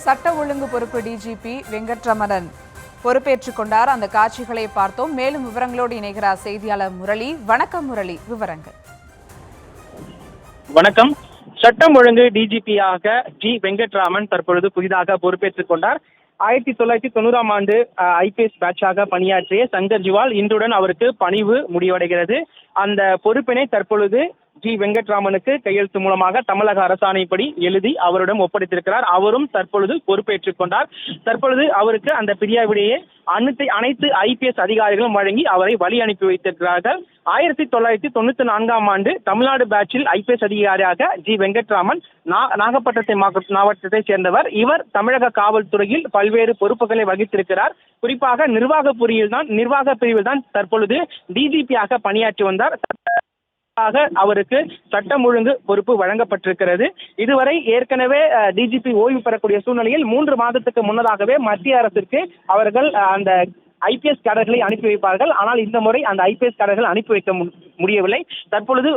சட்ட ஒழுங்கு பொறுப்பு டிஜிபி வெங்கட்ரமணன் பொறுப்பேற்றுக் கொண்டார். அந்த காட்சிகளை பார்த்தோம். மேலும் விவரங்களோடு இணைகிறார் செய்தியாளர் முரளி. வணக்கம் முரளி, விவரங்கள். வணக்கம். சட்டம் ஒழுங்கு டிஜிபியாக ஜி வெங்கட்ராமன் தற்பொழுது புதிதாக பொறுப்பேற்றுக் கொண்டார். 1990ஆம் ஆண்டு ஐபிஎஸ் பேட்சாக பணியாற்றிய சங்கர் ஜிவால் இன்றுடன் அவருக்கு பணிவு முடிவடைகிறது. அந்த பொறுப்பினை தற்பொழுது ஜி வெங்கட்ராமனுக்கு கையெழுத்து மூலமாக தமிழக அரசாணைப்படி எழுதி அவரிடம் ஒப்படைத்திருக்கிறார். அவரும் தற்பொழுது பொறுப்பேற்றுக் கொண்டார். தற்பொழுது அவருக்கு அந்த பிரியாவிடையே அனைத்து ஐபிஎஸ் அதிகாரிகளும் வழங்கி அவரை வழி அனுப்பி வைத்திருக்கிறார்கள். 1994ஆம் ஆண்டு தமிழ்நாடு பேட்சில் ஐபிஎஸ் அதிகாரியாக ஜி வெங்கட்ராமன் நாகப்பட்டினம் மாவட்டத்தை சேர்ந்தவர். இவர் தமிழக காவல்துறையில் பல்வேறு பொறுப்புகளை வகித்திருக்கிறார். குறிப்பாக நிர்வாக பிரிவில் தான் தற்பொழுது டிஜிபியாக பணியாற்றி வந்தார். அவருக்கு சட்டம் ஒழுங்கு பொறுப்பு வழங்கப்பட்டிருக்கிறது. இதுவரை ஏற்கனவே டிஜிபி ஓய்வு பெறக்கூடிய சூழ்நிலையில் 3 மாதத்துக்கு முன்னதாகவே மத்திய அரசிற்கு அவர்கள் அந்த ஐபிஎஸ் கேடர்களை அனுப்பி வைப்பார்கள். ஆனால் இந்த முறை அந்த ஐபிஎஸ் கேடர்கள் அனுப்பி வைக்க முடியவில்லை. தற்பொழுது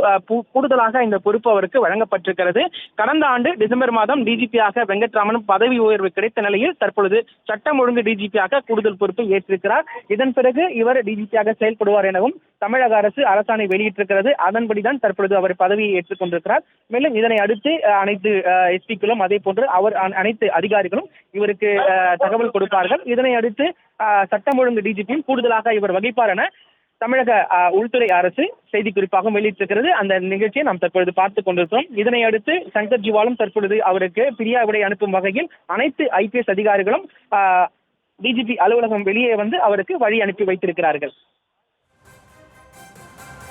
கூடுதலாக இந்த பொறுப்பு அவருக்கு வழங்கப்பட்டிருக்கிறது. கடந்த ஆண்டு டிசம்பர் மாதம் டிஜிபியாக வெங்கட்ராமன் பதவி உயர்வு கிடைத்த நிலையில் தற்பொழுது சட்டம் ஒழுங்கு டிஜிபியாக கூடுதல் பொறுப்பை ஏற்றிருக்கிறார். இதன் பிறகு இவர் டிஜிபியாக செயல்படுவார் எனவும் தமிழக அரசு அரசாணை வெளியிட்டிருக்கிறது. அதன்படிதான் தற்பொழுது அவர் பதவியை ஏற்றுக் கொண்டிருக்கிறார். மேலும் இதனை அடுத்து அனைத்து எஸ்பிக்களும் அதே போன்று அனைத்து அதிகாரிகளும் இவருக்கு தகவல் கொடுப்பார்கள். இதனை அடுத்து சட்டம் ஒழுங்கு டிஜிபியும் கூடுதலாக இவர் வகிப்பார் என தமிழக உள்துறை அரசு செய்திக்குறிப்பாக வெளியிட்டிருக்கிறது. அந்த நிகழ்ச்சியை நாம் தற்பொழுது பார்த்துக் கொண்டிருக்கிறோம். இதனை அடுத்து சங்கர் ஜிவாலும் தற்பொழுது அவருக்கு பிரியாவிடை அனுப்பும் வகையில் அனைத்து ஐபிஎஸ் அதிகாரிகளும் டிஜிபி அலுவலகம் வெளியே வந்து அவருக்கு வழி அனுப்பி வைத்திருக்கிறார்கள்.